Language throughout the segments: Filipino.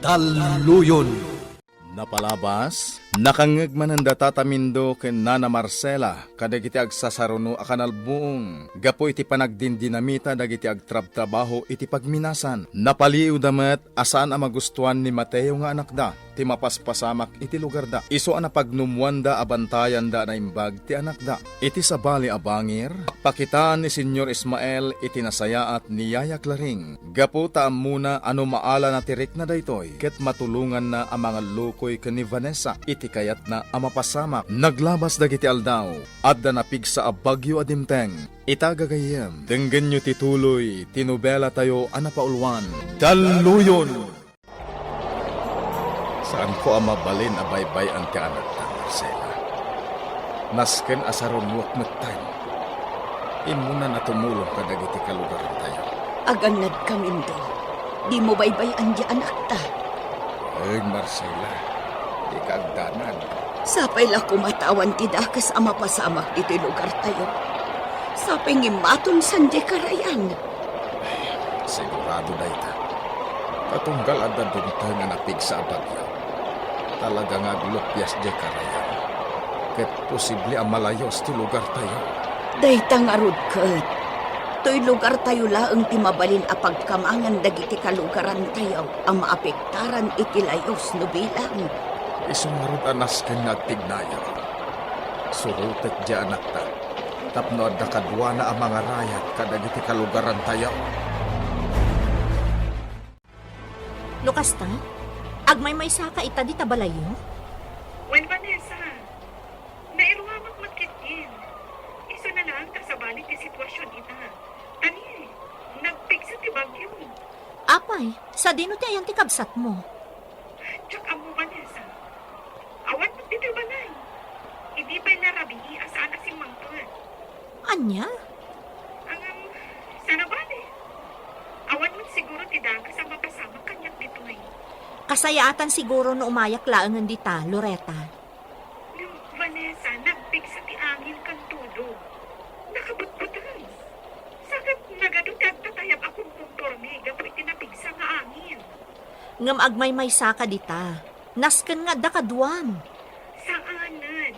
Daluyon. Napalabas, nakangagmananda tatamindo ken Nana Marcela kadagiti agsasaruno akanal buong. Gapo iti panagdindinamita dagiti agtrab-trabaho iti pagminasan. Napaliw damet asaan ang magustuhan ni Mateo nga anak da. Ti mapaspasamak iti lugar da. Iso ang napagnumwanda abantayan da na imbag ti anak da. Iti sabali abangir, pakitaan ni Senyor Ismael iti nasayaat ni Yaya Claring. Gapo taam muna ano maala na tirik na daytoy, ket matulungan na ang mga lukoy ken ni Vanessa iti kayat na amapasamak. Naglabas dagiti aldaw, adda napigsa a bagyo adimteng. Itagagayem, denggen nyo tituloy, tinubela tayo anapaulwan. Daluyon! Saan ko ang mabalin abay-bay ang ti anak na Marcela? Nasken asarunwak metan. Imuna na tumulong kadagiti kalugaran tayo. Aganad kamindo, di mo baybayan di anak ta. Ay, Marcela, di ka agdanan. Sapay la kumatawan ti dakas ama pasamak iti lugar tayo. Sapay ngimaton sandi karayan. Sigurado na ita. Katunggal at dadumtay nga napig sa abagyo. Talaga nga glupyas di karayan. Ket posible ang malayos ti lugar tayo. Dayta nga rudket. To'y lugar tayo laeng ti mabalin a pagkamangan dagiti kalugaran tayo ang maapektaran iti layos no bilang. Isungarod anas ken nagtignayan. Surutet di anak ta. Tapno adda kadwa na ang mga rayat kadagiti kalugaran tayo. Lukas ta? Agmay saka ita di tabalayo? When Vanessa, nairuhamak magkitin. Iso na lang kasabalik ti sitwasyon ita. Ani, nagpigsa ti bagyo. Apay, sa dino ti ayan ti kabsat mo? Tsak amo Vanessa. Awan mo ti balay. Hindi ba'y narabii asana si Mangkot. Anya? Sana bali. Awan mo siguro ti dagas ang mapasama kanyak dito'y. Kasayatan siguro no umayak laangan dita, Loretta. Vanessa, nagpigsa ti angin kan tudo. Nakabutbutan. Sagat nagadutag tatayab akong kumporme gapoy tinapigsa nga angin. Ngam agmay saka dita. Nasken nga da kadwan. Saanan?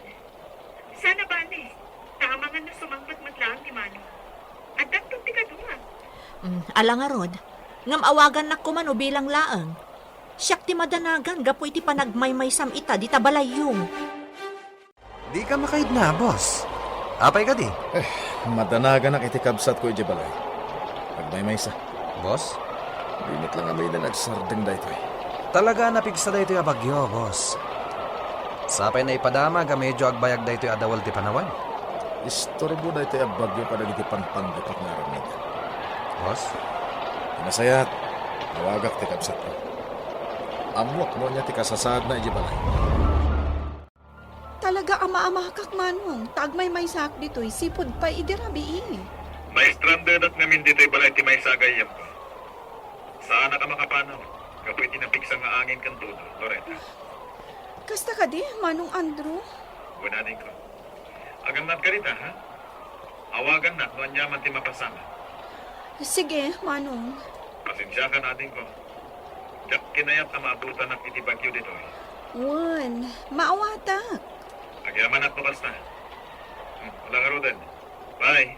Sana bali. Tama nga na sumangpat matlaang ni Mano. At dagtong ti kadua. Ala nga rod. Ngam awagan na kumano bilang laang. Siyak ti madanagan, gapo iti panagmay-maysam ita, di tabalayong. Di ka makaid na, boss. Apay ka di. Madanagan ang iti kabsat ko iti balay. Pagmaymaysa. Boss? Limit lang amay na nagsardeng daytoy. Talaga napigsa dayto yung bagyo, boss. Sapay na ipadama ga medyo agbayag dayto yung adawal ti panawan. Istorbo daytoy ang bagyo kadagiti panpanggapak na aramid. Boss? Pinasayat, awagak ti kabsat ko. Amwak mo niya ti kasasad na iti balay. Talaga ama-amakak manong, tagmay sak dito'y sipod pa idirabi. May stranded at namin dito'y balay ti may sagayam ko. Saan na ka makapanaw? Kapoy tinapiksa nga angin kan tudo, Loretta. Kasta ka di, manong Andrew? Gunanin ko. Aganat ka rita, ha? Awagan na, noon yaman ti mapasama. Sige, manong. Pasensya ka natin ko. Diyak kinayat na maabutan ang iti bagyo dito'y. Wan, maawatak. Agyaman at bukas na. Wala ka Roden. Bye.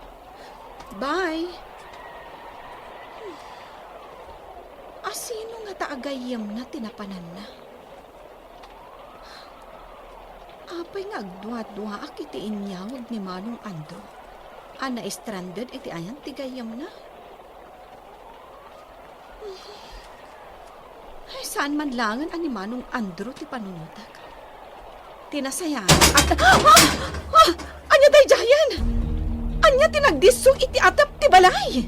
Bye. Asino nga taagayam na tinapanan na? Apay nga agduwa-duwa akiti inyawag ni Manong Andrew. Ana stranded iti ayan tigayam na. Ay, saan man langan ani Manong Andrew ti panunutag? Tinasayaan at... Anya day jayan! Anya tinagdisong iti atap ti balay!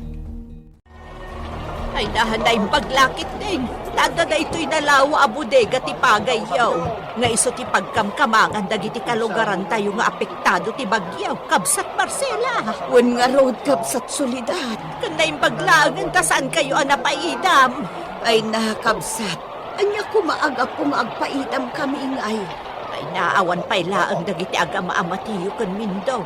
Ay dahan paglakit ding. Tada da ito'y nalawa a bodega ti pagayyaw. Nga iso ti pagkamkamangan dagiti kalugaran tayo nga apektado ti bagyaw. Kabsat Marcela. Wan nga road kabsat solidad. Kanda yung paglangan ta saan kayo anapaidam. Ay nakabsat. Anya kumaaga kung agpaidam kami ingay. Ay naawan pa'y laang dagiti agama-amatiyo kan Mindo.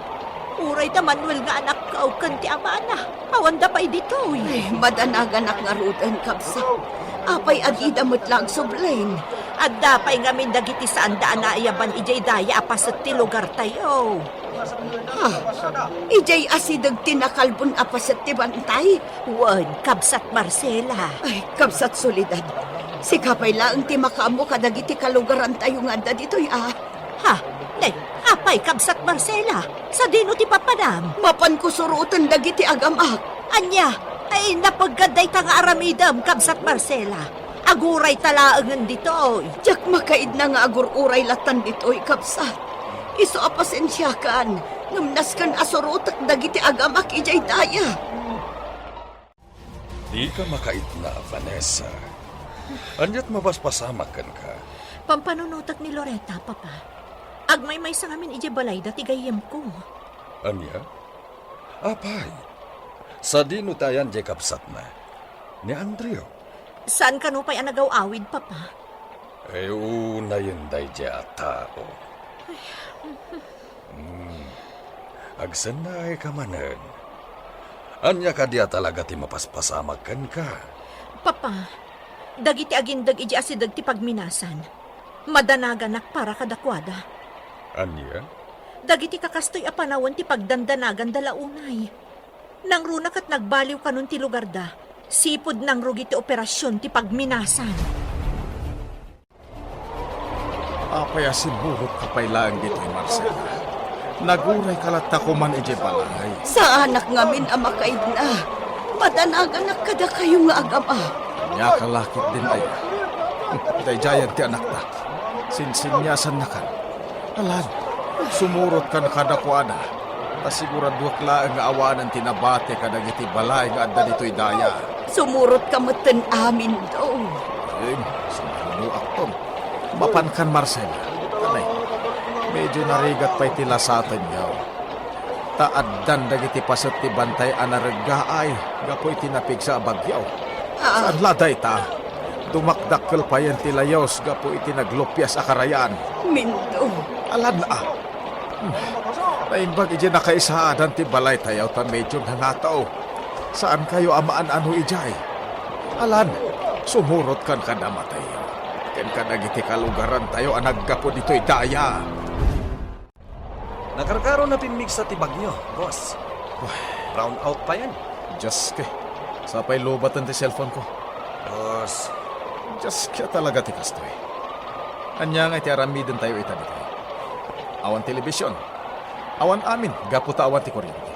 Uray da Manuel nga anak ka o kan ti amana. Awan da pa'y dito. Ay, madanagan ak nga rodan kabsat. Apay agida matlag sublain. At dapay ngamin dagiti saan daan na ayaban ijay daya apas at ti lugar tayo. Ijay asidag tinakalbon apasat ti bantay. Wan, kabsat Marcela. Ay, kabsat solidad. Si kapay lang ti makaamo kadagiti kalugaran tayo nga da dito'y Ha? Apay kabsat Marcela. Sa dino ti papadam. Mapan ko surutan dagiti agamak. Anya, ay napaggaday ta nga aramidam kabsat Marcela. Aguray talaangan dito. Jak makaid na nga agur-uray latan dito'y kabsat. Iso apasensyakan. Ngamnas kan asurutak dagiti agamak ijay daya. Di ka makait na, Vanessa. Anyat mabaspasamak kan ka. Pampanunutak ni Loretta, papa. Agmay-may sa ngamin ije balay dati gayem ko. Anya? Apay. Sa dinutayan di kapsat na. Ni Andrea. Saan ka no pa'y anagaw-awid, papa? Eh, una yun day di tao. Agsanay ka manen. Anya ka diya talaga ti mapaspasamak kan ka. Papa, dagiti agindag ije asidag ti pagminasan. Madanaganak para kadakwada. Anya? Dagiti kakastoy apanawan ti pagdandanagan dalaunay. Nang runak at nagbaliw kanon ti lugar da, sipod nang rugi ti operasyon ti pagminasan. Apay asiburot kapailaan dito'y Marcela. Naguray kalata ko man ije balay. Sa anak ngamin makaid na. Madanagan kada kayo nga agama. Nya kalakit din ay. Dayjayan ti anak ta. Sinsinyasan na kan. Alan, sumurot kan kadakwada. Tasiguraduak laang nga awanan tinabate kadagiti balay nga adda dito'y daya. Sumurot ka matan amin daw. Sumuro akton. Mapankan Marcela. Tanay, medyo narigat pa'y tilasatan niyaw. Taaddan dagiti pasat ti bantay anaragaay. Gapoy tinapig sa bagyaw. Saan laday ta? Dumakdakkel pa yan tilayos. Gapoy tinaglupyas akarayan. Mindo. Alan na. Naimbag ije nakaisaadan ti balay tayaw ta medyo nangataw. Saan kayo amaan ano ijay? Alan, sumurot kan kadamatay. Ken kadagiti kalugaran tayo anaggapo dito'y daya. Nakarkaro na pimig sa tibag nyo, boss. Brown out pa yan. Diyos ke, sapay lobatan ti cellphone ko. Boss, Diyos ke talaga ti kastoy. Anya nga iti aramidin tayo ita dito. Awan telebisyon. Awan amin, gaputa awan ti kuryente.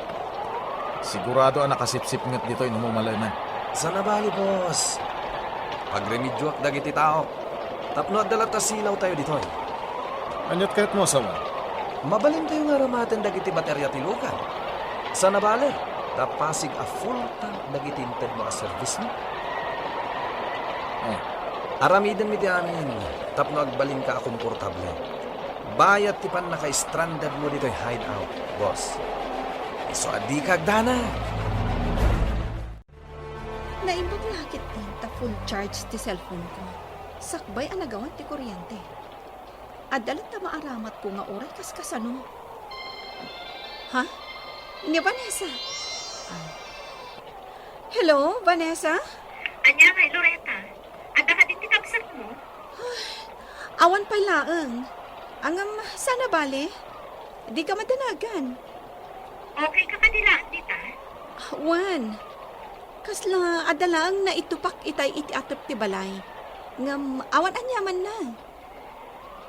Sigurado ang nakasipsip ngat dito'y namumalaman. sa nabali, boss. Pagremidyoak dagiti tao. Tapno at dalat silaw tayo dito. Anyat kahit mo asawa? Mabalin tayo nga ramaten dagiti baterya tilukan. Sa nabali, tapasig a full tank dagiti inted mga service mo. Aramiden mi di amin, tapno agbalin ka komportable. Bayat ti pan naka-stranded mo dito'y hideout, boss. So adi kagdana. Naimbag lakit din ta full charge ti cellphone ko. Sakbay ang nagawan ti kuryente. Adalat ta maaramat ko nga oray kaskasano. Ha? Ni Vanessa? Hello, Vanessa? Anya kay Loretta, ada ka din ti kabsat mo? Awan pa'y laeng. Angam, sana bale? Di ka madanagan. Okay ka kanilaan dita? Wan. Kasla adalang na itupak itay iti atop ti balay. Ngam, awan anyaman na.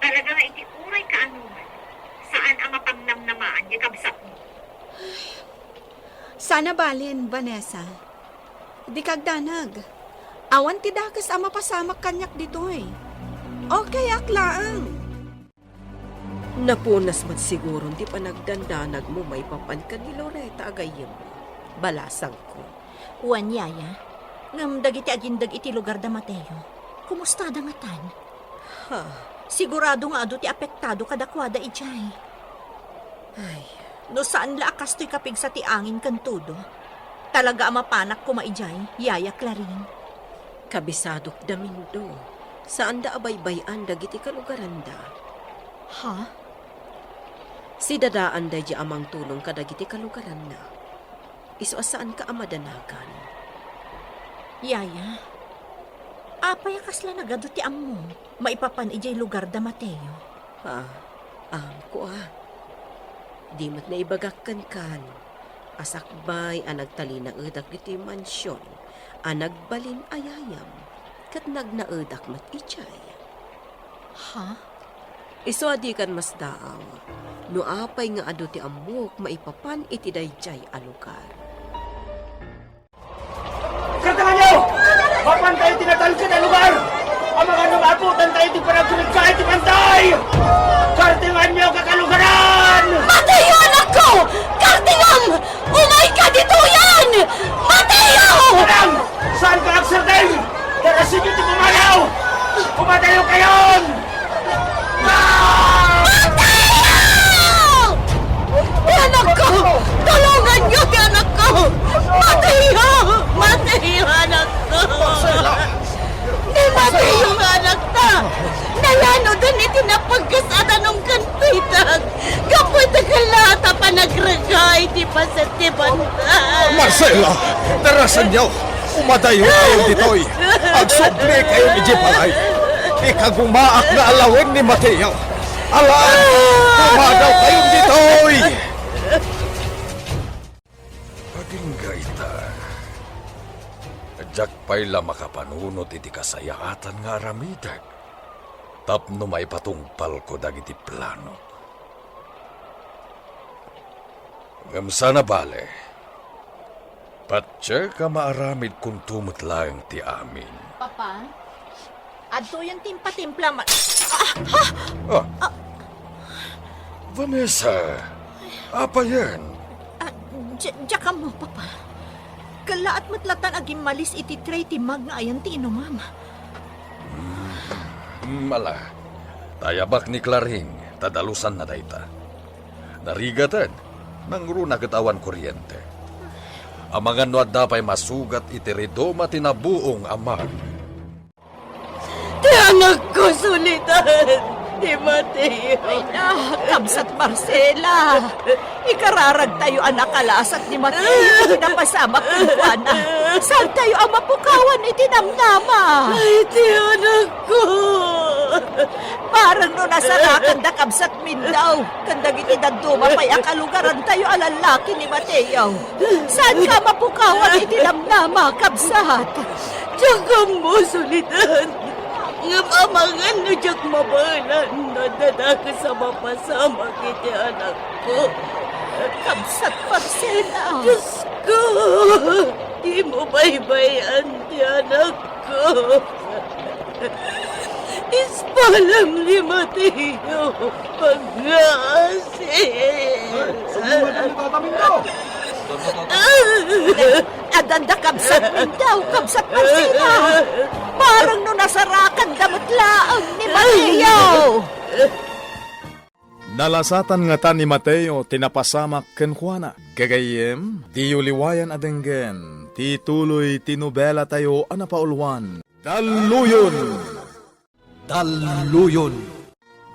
Talaga nga iti uray ka anuman. Saan ang mapangnamnamaan niya kabsat mo? Sana balin, Vanessa. Di kagdanag. Awan ti dakas ang mapasamak kanyak ditoy. Okay, aklaang. Napunas man siguro di pa nagdandanag mo may papan ka ni Loretta agayem. Balasang ko. Uwan yaya, ngam dagiti agindag iti lugar da Mateo. Kumusta da nga tan? Ha? Sigurado nga ado ti apektado kadakwada ijay. Ay, No saan la akas to'y kapig sa ti angin kantudo. Talaga amapanak ko maijay, yaya Clarin. kabisadok damindo. Saan da abaybayan dagiti kalugaran da? Ha? Si dadaan da di amang tulong kadagiti kalugaran na. Iso saan ka amadanagan? Yaya, Apay kasla nagado ti ammo. Maipapan ijay lugar da Mateo. Ko Di mat na ibagakkan kan. Asakbay ang nagtalina edak iti mansyon. Ang nagbalin ayayam. Kat nagnaedak mat ichay. Ha? Iso adi kan mas daaw. No apay nga ado ti amok maipapan iti dayjay a lugar. Kartangan niyo! Mapan tayo tinatalkad ang lugar! Ang mga numaputan tayo di panagsulit sa iti pantay! Kartangan niyo kakalugaran! Mateo, anak ko! Kartingam! Umay ka dito yan! Mateo! Madam! Saan ka nagserteng? Darasin niyo ti pumalaw! Pumatayo kayon! Ti anak ko! Tulungan niyo ti anak ko! Mateo! Mateo, anak ko! Ni Mateo nga anak ta! Nalano doon iti napagkasada nung kanpitag! Kapoy tagalata pa nagragay ti paset ti bantay! Marcela! Darasan niyo! Umadayo kayo ditoy! Agsubli kayo ni Jipalay! Ikagumaak na alawin ni Mateo! Alaan! Umadaw kayo ditoy! Paginggay ta. Adyak pa'y la makapanunot iti kasayaatan nga aramidag. Tapno may patungpal ko dagiti plano. Ngamsa na bale. Patse ka maaramid kung tumot lang ti amin. Papa? Adto yung timpa-timpla Vanessa, apa yan? Diyak ka mo, Papa. Kalaat matlatan aging malis iti tray ti mag nga ayan ti inumam. Mala, tayabak ni Claring, tadalusan na dayta. Narigatan, nang runa katawan kuryente. Amangan no adapay masugat iti redoma tinabuong amag. Ti anak ko sulitan! Ti Mateo! Ay na, kamsat Marcela. Ikararag tayo anak alasat ni Mateo. Napasama kong Juana. Saan tayo ang mapukawan itinamnama? Ay, ti anak ko! Parang no nasarakan da kamsat Mindaw. Kandag itidaduma pa'y akalugaran tayo alalaki ni Mateo. Saan ka mapukawan itinamnama, kamsat? Diyan ka mo sulitan! Ngamamangan no diyak mabalan no dadaka sa mapasama kiti anak ko. Kamsat Marcela. Diyos ko! Di mo baybayan ti anak ko. Ispalam ni Mateo pag-aasin. Adanda kamsat Mindaw, kamsat Marcela. Parang no nasarakan damatlaang ni Mateo. Nalasatan nga ta ni Mateo tinapasamak ken Juana. Gagayem, ti uliwayan adenggen, ti tuloy tinubela tayo anapaulwan. Daluyon! Daluyon!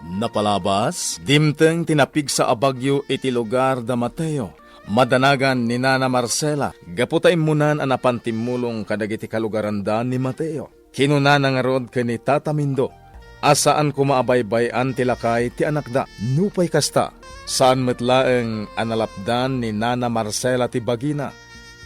Napalabas, dimteng tinapig sa abagyo iti lugar da Mateo. Madanagan ni Nana Marcela, gaputay munan anapan timulong kadagiti kalugaranda ni Mateo. Kinuna nga rod kani Tata Mindo, asaan kumaabaybayan tilakay ti anakda, nupay kasta, saan metlaeng analapdan ni Nana Marcela ti bagina,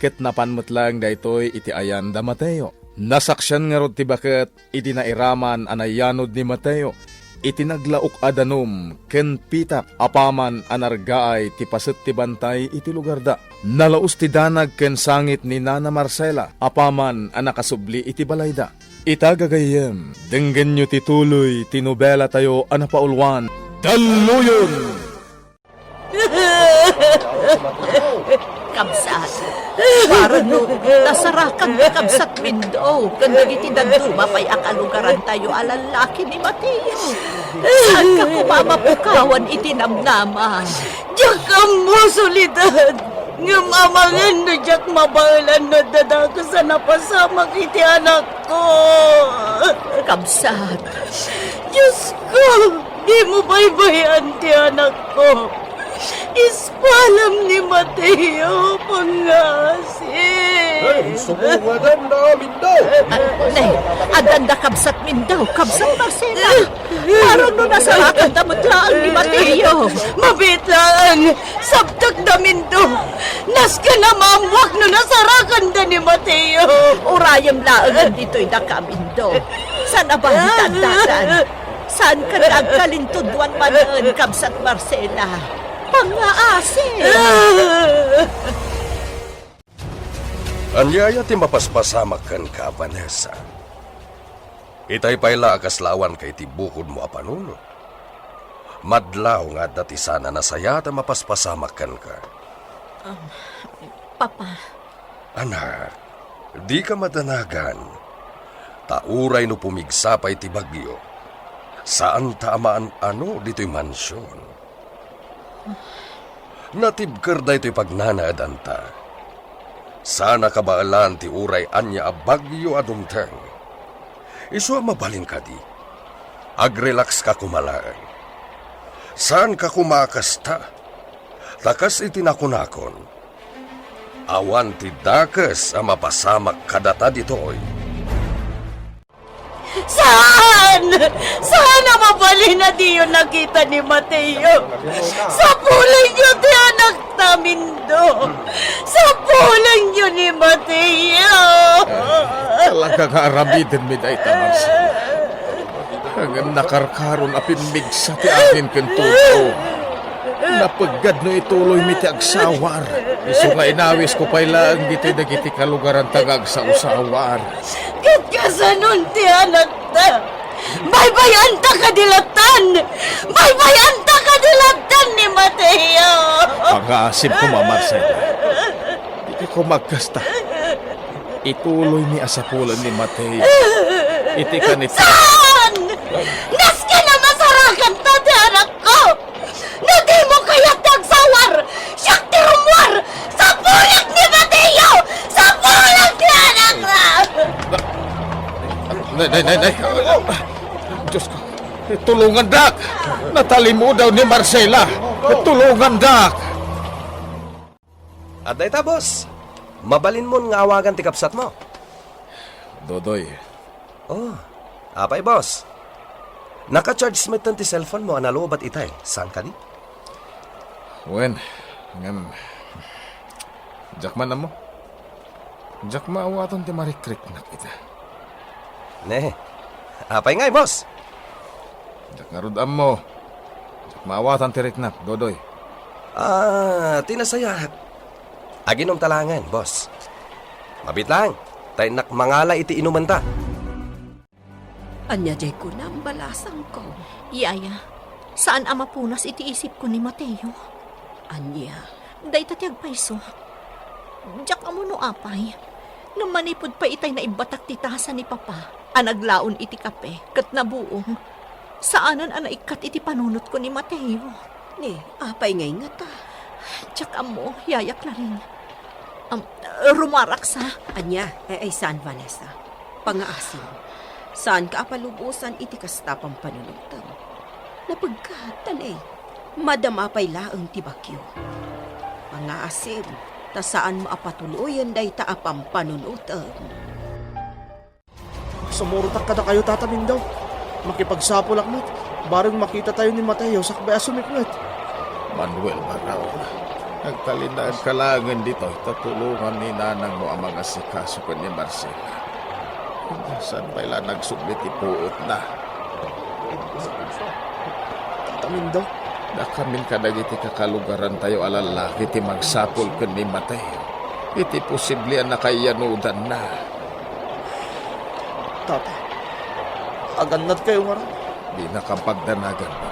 ket napan metlaeng daytoy iti ayan da Mateo. Nasaksyan nga rod ti baket iti nairaman anayanod ni Mateo, iti naglaok adanom ken pitak apaman anargaay ti paset ti bantay iti lugar da. Nalaus ti danag ken sangit ni Nana Marcela apaman anakasubli iti balayda. Itagagayem, denggen nyo ti tuloy tinubela tayo anapaulwan. Daluyon! Kamsat. Parang no nasarakan ni kamsat Mindaw. Kandag itidaduma pa'y akalugaran tayo alalaki ni Mateo. Saan ka kumamapukawan itinamnama? Diyak ka mo sulitan! Ngamamangan no diyak mabalan no dadaka sa napasama kiti anak ko! Kamsat. Diyos ko! Di mo baybayan ti anak ko! Ispalam ni Mateo pangasin! Sumungadan namin daw. Nay, adanda kabsat min daw, kabsat Marcela. Parang no nasarakan damot laang ni Mateo. Mabitlaan! Sabtak damin do! Nas ka na mamwak no nasarakan da ni Mateo! Urayam laang dito'y nakamindo. Saan ba hitandadan? Saan ka nagkalintudwan manan, kabsat Marcela? Pangaasin! Anyaya ti mapaspasamakan ka, Vanessa. Itay payla akaslawan kay ti bukod mo apanuno. Madlaw nga dati sana nasaya ta mapaspasamakan ka. Papa, Anak, di ka madanagan. Tauray no pumigsapay ti bagyo. Saan taamaan ano dito'y mansyon? Natibker da ito'y pagnanaadan ta. Sana kabaalan ti uray anya a bagyo adumteng. Isu mabalin ka di. Agrelax ka kumalaan. Saan ka kumakas ta? Takas itinakunakon. Awan ti dakas a mapasamak kadata ditoy. Saan? Saan na mabalin na di yun nakita ni Mateo? Sa pulay niyo di anak namin do. Sa pulay niyo ni Mateo. Talaga nga aramidin mi day Marcela. Hanggang nakarkaron apinmig sa ti akin kentuto. Napagad no ituloy mi ti agsawar. Isu nga inawis ko pa'y lang dito'y dagiti kalugaran tagag sa usawar. Kat kasanon ti anak ta. Baybayan ta kadilatan. Baybayan ta kadilatan ni Mateo. Pangasip ko, Marcela. Di ko magkasta. Ituloy ni asapulan ni Mateo. Iti ka nito. Saan? Nas ka na masarakan ta ti anak ko. Na di mo kaya tagsawar. Siyak ti rumwar. Sa pulag ni Mateo. Sa pulag ni anak na. Nay. Diyos ko. Tulungan, Dak. Natali mo daw ni Marcela. Tulungan, Dak. At dayta, boss. Mabalin mo nga awagan ti kapsat mo. Dodoy. Oh, apay, boss. Naka-charge smith ti cellphone mo, analobat itay. Saan ka di? Wen, ngam. Jakman na mo. Jakma awatan ti marikrik na kita. Ne, apay ngay, boss. Jak nga rudam mo. Jakma awatan ti riknak, Dodoy. Tinasayat. Aginom talangan, boss. Mabit lang. Tay nak mangala iti inuman ta. Anya jay ko na ang balasang ko. Yaya, saan ang mapunas iti isip ko ni Mateo? Anya, Day tatiag paiso. Diyak amo no apay. Nang manipod pa itay na ibatak titasan ni Papa. Anaglaon iti kape, kat nabuong. Saanan ang naikat iti panunot ko ni Mateo? ni, apay ngay nga ta. Diyak amo, Yaya Claring. Rumarak sa. Anya, ay saan, Vanessa? Pangaasin. Saan ka apalubusan iti kastapang panunutang? Napagkatan madam apay laang tibakyo. Pangaasin, ta saan maapatuloyan day ta apang panunutang? Sumurutak ka na kayo, Tata Mindaw. Makipagsapol akmat. Barang makita tayo ni Mateo, sakbay asumikmat. Manuel Baraw. Nagtalinaan kalangan dito. Tatulungan ni nanang mo ang mga sikaso ko ni Marcela. Saan ba'y lang nagsublit ipuot na? Tata Mindaw. Nakamin ka na iti kakalugaran tayo alalaki ti magsapol ko ni Mateo. Iti posible na kayanudan na. Tata, agannat kayo nga rin. Di nakapagdanagan ba?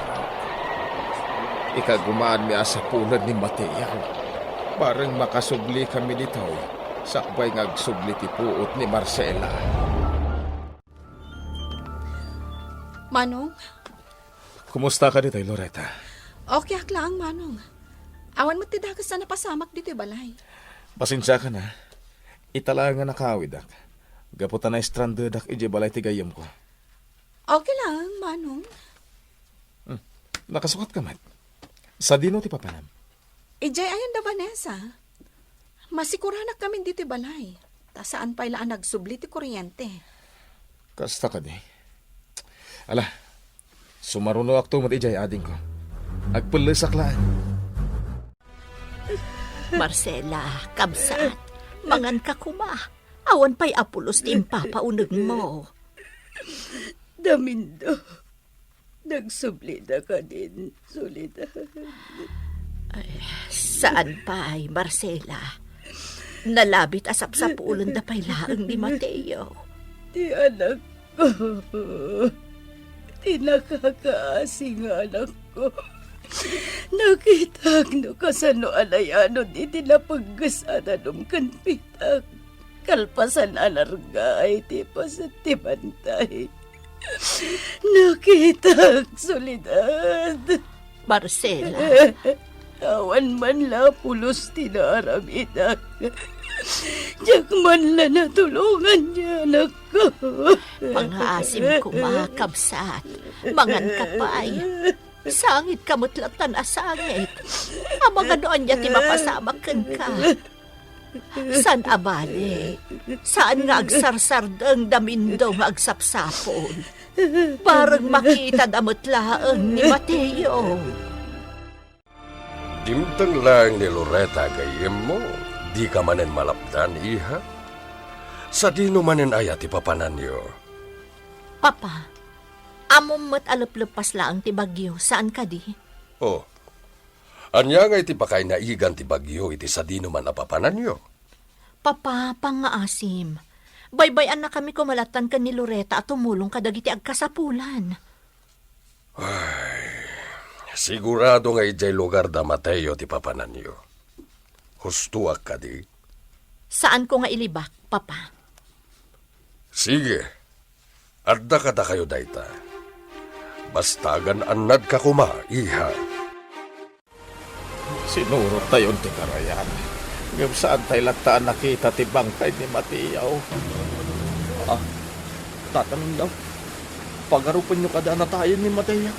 Ikagumaan mi asa pulad ni Mateo. Parang makasubli kami dito. Sakbay ngagsubli ti puot ni Marcela. Manong, Kumusta ka dito, Loretta? okay ak lang, Manong. Awan mo tidagas na napasamak dito, balay. Pasensya ka na. Italangan nakawid ak. Gaputan na stranded ak ije balay tigayam ko. Okay lang, Manong. Nakasukat ka, Mat. Sa dino ti papanam. Ijay ayan da Vanessa. Masikuranak kami dito, balay. Saan pa ilaan nagsubli ti kuryente? Kasta ka di. Ala, sumaruno akto mat ijay ading ko. Agpalasak laan. Marcela, kabsat, mangan ka kuma. Awan pa'y apulos ti impapaunag mo. Damindo, nagsubli na ka din, Soledad. Saan pa'y, Marcela? Nalabit asap sa pulon da pa'y laang ni Mateo. Di anak ko, di nakakaasing anak ko. Nakitag no kasano alayano di tinapaggasanan kan pitag. Kalpasan alargay ti pasatibantay. Nakitag Soledad. Marcela. Awan man la pulos tinaramitak. Diyak man la natulungan niya, anak ko. Pangaasim ko makabsat. Mangan ka pa'y. Sangit kamutlatan asangit. Ang mga doon niya ti mapasamakan ka. San abali? Saan nga agsarsardang damindo nga agsapsapon? Parang makita damutlaan ni Mateo. Dimtang lang ni Loretta gayem mo, di ka manen malapdan, iha. Sa di no manen ayat ipapanan niyo. Papa, amom mat alaplepas lang ti bagyo. Saan ka di? Oh, anya nga iti pakay na igan ti bagyo iti sa di no man napapanan niyo. Papa, pangaasim. Baybayan na kami kumalatan ka ni Loretta at tumulong ka dagiti agkasapulan. Sigurado nga ijay lugar da Mateo ti papanan niyo. Hustuak ka di. Saan ko nga ilibak, Papa? Sige, adda ka da kayo dayta. Bastagan anad ka kuma, iha. Sinurot tayon ti karayan. Ngam saan tayo lagtaan nakita ti bangkay ni Mateo. Tatanong daw. Pagarupan nyo kada na tayo ni Mateo.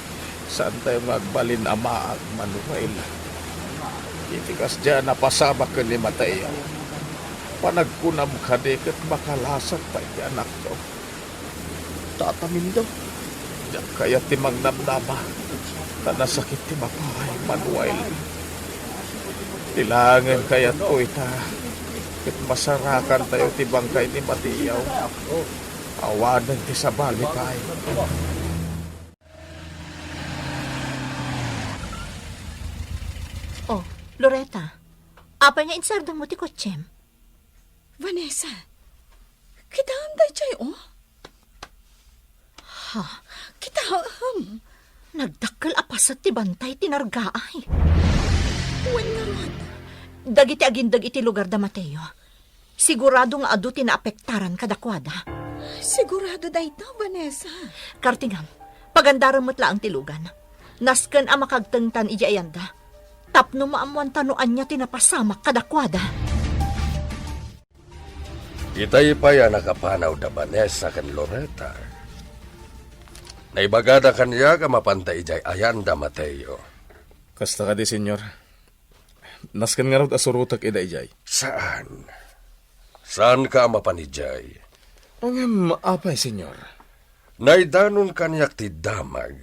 Saan tayo magbalin amaag, Manuel? Itigas dyan napasama ka ni Mateo. Panagkunam ka di kat makalasag pa iti anak ko. Tatamin daw. Diyan kaya timang namnama. Tanasakit ti mapay, Manuel. Tilangan kaya to ita. Kat masarakan tayo ti bangkay ni Mateo. Awanan ti sabali tayo. Oh, Loretta, apay nga insardang mo ti kotsem? Vanessa, kitaan day chay, oh? Ha? Kitaan. Nagdakkel apasat ti bantay tinargaay. Wan nga ron. Dagiti agindag iti lugar da Mateo. Sigurado nga adu tinaapektaran kadakwada. Sigurado day ta, Vanessa. Kartingam, pagandaran mo't laang tilugan. Nasken ang makagtengtan ija ayanda. Tapno maamuan tanuan niya tinapasamak kadakwada. Itay pa yan nakapanaw da Vanessa kan Loretta. Naibagada kanya ka mapantay jay ayan da Mateo. Kasta ka di, senyor. Naskan nga raw asurutak ida ijay. Saan? Saan ka mapanijay? Ang apay, senyor. Naidanon kanyak ti damag.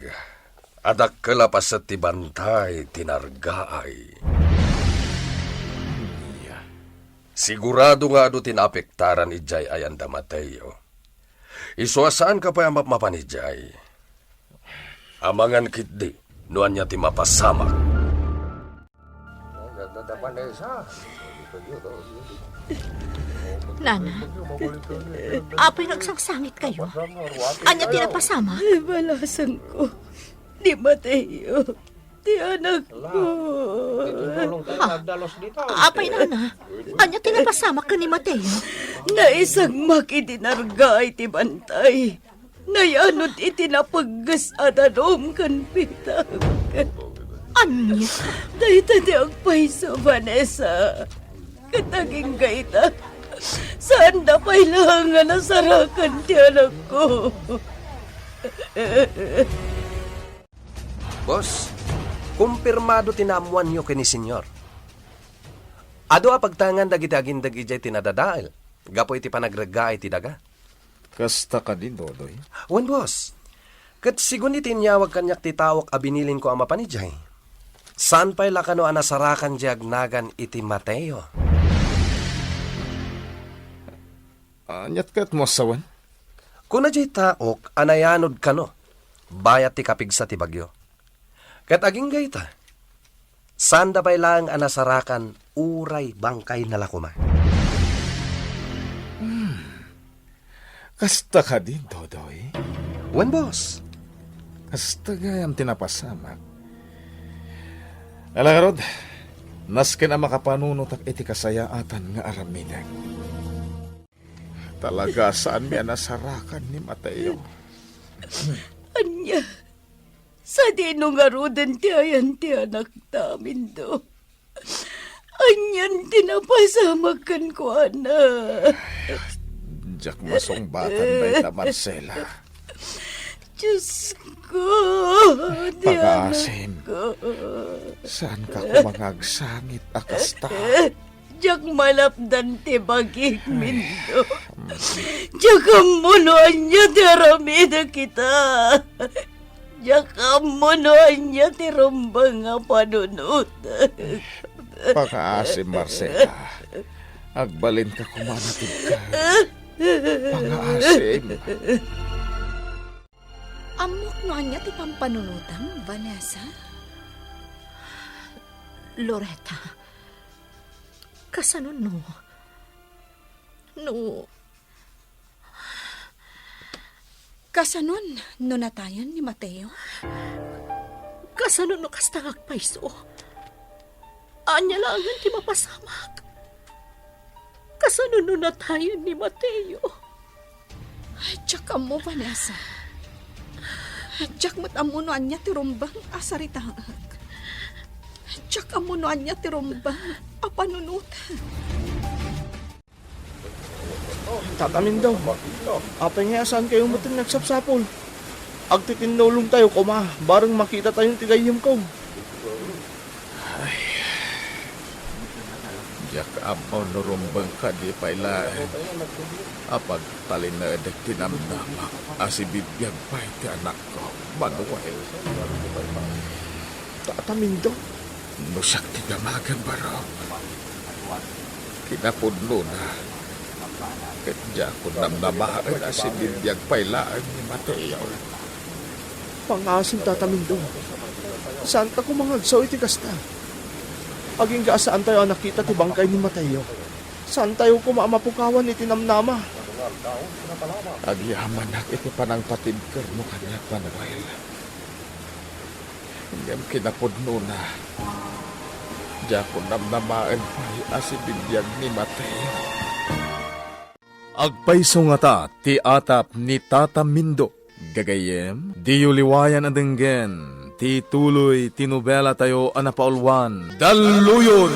Adak kalapas sa ti bantay tinargaay. Sigurado nga do tinapektaran ijay ayan da Mateo. Isuasaan ka pa yung mapanijay. Amangan kitdi, nuan niya ti mapasamak. Nana, apay nagsangsangit kayo? Anya tinapasama? Balasan ko. Di Mateo. Di anak ko. Apay nana, anya tinapasama ka ni Mateo? Na isang makidinarga iti bantay. Nayanod iti napaggas at anom kan pitag. Anya? Dahita di agpay sa Vanessa. Kataging gaita. Saan na kailangan nasarakan ti anak ko? Boss, kumpirmado tinamuan nyo kini senyor. Ado a pagtangan dagiti agindag ijay tinadadail. Gapo iti panagragay ti daga. Kasta ka din, Dodoy. Wan, boss. Kat sigun iti nyawag kanyak ti tawak abinilin ko ama panijay. Saan pa'y lakano anasarakan di agnagan iti Mateo? Anyat kat mo sawan? Kuna di taok, anayanod kano. Bayat ti kapigsa ti bagyo. Kat aging gayta. Saan da pa'y lang anasarakan uray bangkay na lakuma? Kasta ka din, Dodoy. Wan, boss. Kasta gayam tinapasamak. Alang Rod, nasken ang makapanunot ak iti kasayaatan nga aramidag. Talaga saan mi anasarakan ni Mateo? Anya, sa dino nga rodan ti ayan ti anak namin do. Anyan tinapasamakan ko, anak. Diyak masong batan ba ita, Marcela? Diyos ko, ti Pag-aasim, anak ko. saan ka kumangagsangit akasta? Diyak malapdan ti bagig mindo. Diyak amunuan niya ti aramida kita. Diyak amunuan niya ti rumbang nga panunot. Pag-aasim, Marcela. Agbalin ka kumanatid ka. Pag-aasim. Amok no anya ti pampanunutang, Vanessa? Loretta, kasano no? Kasanon, no natayan ni Mateo? Kasano no kastangak paiso? Anya lang ang ti mapasamak. Kasano no natayan ni Mateo? Ay, tsaka mo, Vanessa. Tsak matamuno anya ti rumbang asaritaak. Tsak amuno anya ti rumbang apanunutan. Tatamin daw. Apay nga saan kayo mutin nagsapsapol? Agtitinulong tayo, kuma. Barang makita tayong tigayim ko. Diyak amaw nurumbang ka di pailaan. Apag talin na edek tinamdamak. Asibibiyag pa iti anak ko. Manuel. Tatamin daw. Nusak ti damagan baro. Kinapudno na. Kadya ko namnamaan asibibiyag pailaan ni Mateo. Pangasim tatamin daw. Saan ka kumangagsaw iti kasta? Aging gaasaan tayo nakita ti bangkay ni Mateo. Saan tayo kumamapukawan iti namnama? Agyaman nak iti panang patibker mo kanyak, Manuel. Ngam kinapudno na. Diya ko namnamaan pa'y asibibiyag ni Mateo. Agpaiso nga ta, ti atap ni Tata Mindo. Gagayem, di yuliwayan adenggen, ti tuloy tinubela tayo anapaulwan. Daluyon!